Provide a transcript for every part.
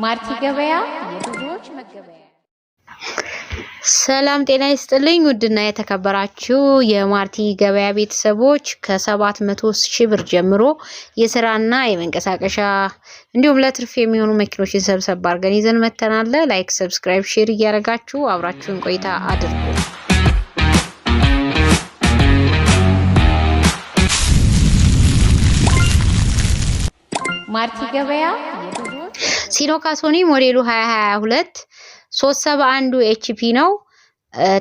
ማርቲ ገበያ የብዙዎች መገበያ። ሰላም ጤና ይስጥልኝ ውድና የተከበራችሁ የማርቲ ገበያ ቤተሰቦች ከ700,000 ብር ጀምሮ የስራና የመንቀሳቀሻ እንዲሁም ለትርፍ የሚሆኑ መኪኖችን ሰብሰብ አድርገን ይዘን መተናል። ላይክ፣ ሰብስክራይብ፣ ሼር እያደረጋችሁ አብራችሁን ቆይታ አድርጉ። ማርቲ ገበያ ሲኖካ ሶኒ ሞዴሉ 2022 371 ኤችፒ ነው።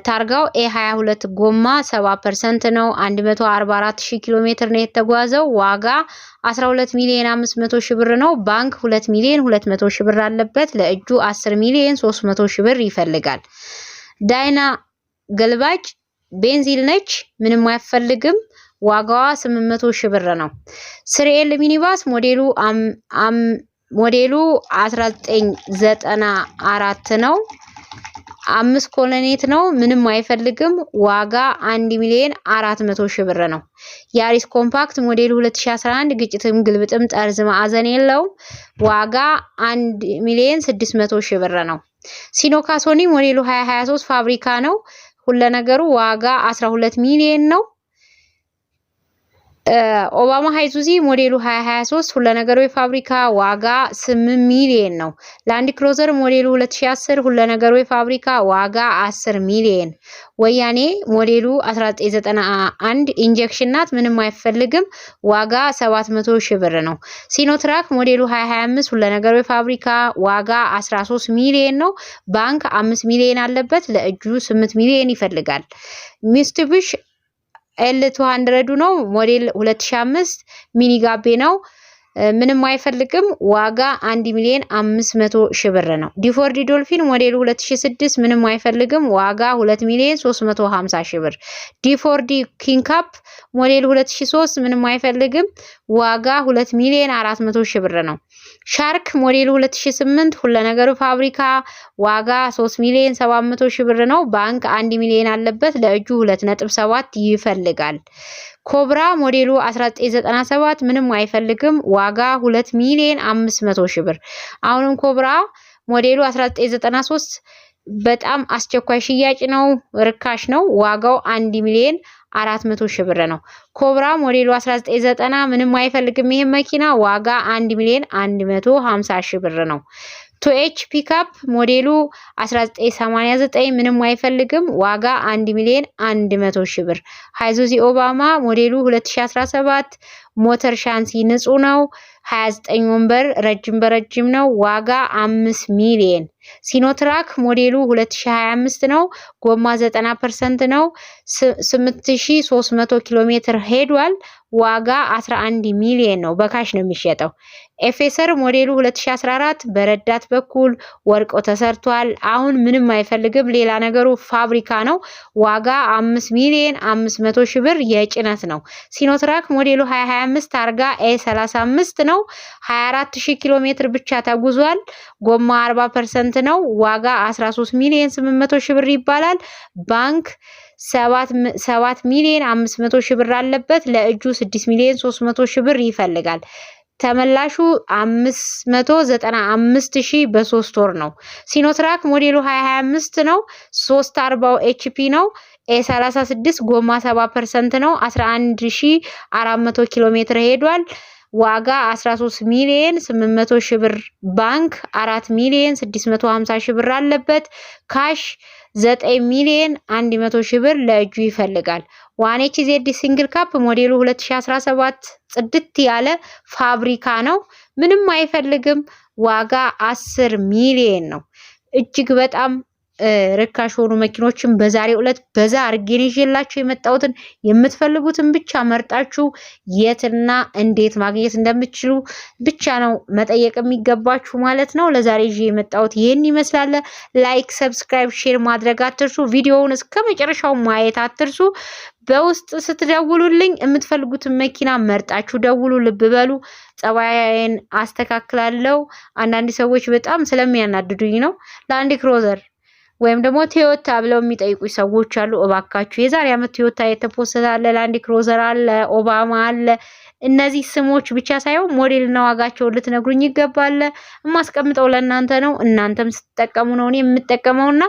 ታርጋው A22 ጎማ 70% ነው። 144,000 ኪሎ ሜትር ነው የተጓዘው። ዋጋ 12,500,000 ብር ነው። ባንክ 2,200,000 ብር አለበት። ለእጁ 10,300,000 ብር ይፈልጋል። ዳይና ገልባጭ ቤንዚል ነች፣ ምንም አያስፈልግም። ዋጋዋ 800,000 ብር ነው። ስሪኤል ሚኒባስ ሞዴሉ 1994 ነው። 5 ኮሎኔት ነው፣ ምንም አይፈልግም። ዋጋ 1,400,000 ብር ነው። ያሪስ ኮምፓክት ሞዴሉ 2011 ግጭትም ግልብጥም ጠርዝ ማዕዘን የለውም። ዋጋ 1,600,000 ብር ነው። ሲኖካ ሶኒ ሞዴሉ 2023 ፋብሪካ ነው። ሁሉ ነገሩ ዋጋ 12 ሚሊዮን ነው። ኦባማ ሃይዙዚ ሞዴሉ 2023 ሁሉ ነገሩ የፋብሪካ ዋጋ 8 ሚሊዮን ነው። ላንድ ክሮዘር ሞዴሉ 2010 ሁሉ ነገሩ የፋብሪካ ዋጋ 10 ሚሊዮን። ወያኔ ሞዴሉ 1991 ኢንጀክሽን ናት፣ ምንም አይፈልግም። ዋጋ 700,000 ብር ነው። ሲኖትራክ ሞዴሉ 2025 ሁሉ ነገሩ የፋብሪካ ዋጋ 13 ሚሊዮን ነው። ባንክ 5 ሚሊዮን አለበት። ለእጁ 8 ሚሊዮን ይፈልጋል። ሚስቱቢሺ L200 ነው። ሞዴል 2005 ሚኒ ጋቤ ነው፣ ምንም አይፈልግም። ዋጋ 1,500,000 ብር ነው። ዲፎርዲ ዶልፊን ሞዴሉ 2006 ምንም አይፈልግም። ዋጋ 2,350,000 ብር። ዲፎርዲ ኪንካፕ ሞዴሉ 2003 ምንም አይፈልግም። ዋጋ 2,400,000 ብር ነው። ሻርክ ሞዴሉ 2008 ሁሉ ነገሩ ፋብሪካ ዋጋ 3,700,000 ብር ነው። ባንክ 1 ሚሊዮን አለበት። ለእጁ 2.7 ይፈልጋል። ኮብራ ሞዴሉ 1997 ምንም አይፈልግም። ዋጋ 2,500,000 ብር። አሁንም ኮብራ ሞዴሉ 1993 በጣም አስቸኳይ ሽያጭ ነው፣ ርካሽ ነው። ዋጋው 1,400,000 ብር ነው። ኮብራ ሞዴሉ 1990 ምንም አይፈልግም። ይሄ መኪና ዋጋ 1,150,000 ብር ነው። ቱኤች ፒካፕ ሞዴሉ 1989 ምንም አይፈልግም። ዋጋ 1,100,000 ብር። ሃይዙዚ ኦባማ ሞዴሉ 2017 ሞተር ሻንሲ ንጹህ ነው። 29 ወንበር ረጅም በረጅም ነው። ዋጋ 5 ሚሊዮን። ሲኖትራክ ሞዴሉ 2025 ነው። ጎማ 90% ነው። 8,300 ኪሎ ሜትር ሄዷል። ዋጋ 11 ሚሊዮን ነው። በካሽ ነው የሚሸጠው። ኤፌሰር ሞዴሉ 2014 በረዳት በኩል ወርቆ ተሰርቷል። አሁን ምንም አይፈልግም። ሌላ ነገሩ ፋብሪካ ነው። ዋጋ 5,500,000 ብር የጭነት ነው። ሲኖትራክ ሞዴሉ 2025 ታርጋ A35 ነው። 24,000 ኪሎ ሜትር ብቻ ተጉዟል። ጎማ 40% ነው። ዋጋ 13,800,000 ብር ይባላል። ባንክ 7,500,000 ብር አለበት። ለእጁ 6,300,000 ብር ይፈልጋል። ተመላሹ 595,000 በ3 ወር ነው። ሲኖትራክ ሞዴሉ 2025 ነው። 340 ኤችፒ ነው። A36 ጎማ 70% ነው። 11,400 ኪሎ ሜትር ሄዷል። ዋጋ 13,800,000 ብር። ባንክ 4,650,000 ብር አለበት። ካሽ 9,100,000 ብር ለእጁ ይፈልጋል። ዋኔች ዜድ ሲንግል ካፕ ሞዴሉ 2017 ጽድት ያለ ፋብሪካ ነው፣ ምንም አይፈልግም። ዋጋ 10 ሚሊዮን ነው። እጅግ በጣም ርካሽ ሆኑ መኪኖችን በዛሬው ዕለት በዛ አርጌን ይዤላችሁ የመጣሁትን የምትፈልጉትን ብቻ መርጣችሁ የትና እንዴት ማግኘት እንደምትችሉ ብቻ ነው መጠየቅ የሚገባችሁ ማለት ነው። ለዛሬ ይዤ የመጣሁት ይሄን ይመስላል። ላይክ፣ ሰብስክራይብ፣ ሼር ማድረግ አትርሱ። ቪዲዮውን እስከመጨረሻው ማየት አትርሱ። በውስጥ ስትደውሉልኝ የምትፈልጉትን መኪና መርጣችሁ ደውሉ። ልብ በሉ፣ ጸባዬን አስተካክላለሁ። አንዳንድ ሰዎች በጣም ስለሚያናድዱኝ ነው። ላንድ ክሮዘር ወይም ደግሞ ቶዮታ ብለው የሚጠይቁ ሰዎች አሉ። እባካችሁ የዛሬ ዓመት ቶዮታ የተፖሰተ አለ፣ ላንድ ክሩዘር አለ፣ ኦባማ አለ። እነዚህ ስሞች ብቻ ሳይሆን ሞዴልና ዋጋቸውን ልትነግሩኝ ይገባል። የማስቀምጠው ለእናንተ ነው። እናንተም ስትጠቀሙ ነው እኔ የምጠቀመውና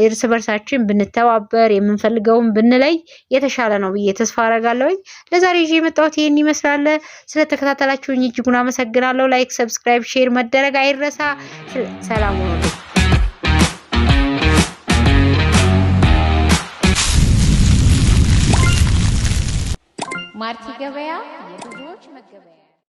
እርስ በርሳችን ብንተባበር የምንፈልገውን ብንለይ የተሻለ ነው ብዬ ተስፋ አደርጋለሁ። ለዛሬ ይዤ የመጣሁት ይሄን ይመስላል። ስለተከታተላችሁኝ እጅጉን አመሰግናለሁ። ላይክ፣ ሰብስክራይብ፣ ሼር መደረግ አይረሳ። ሰላም ሁኑ። ማርቲ ገበያ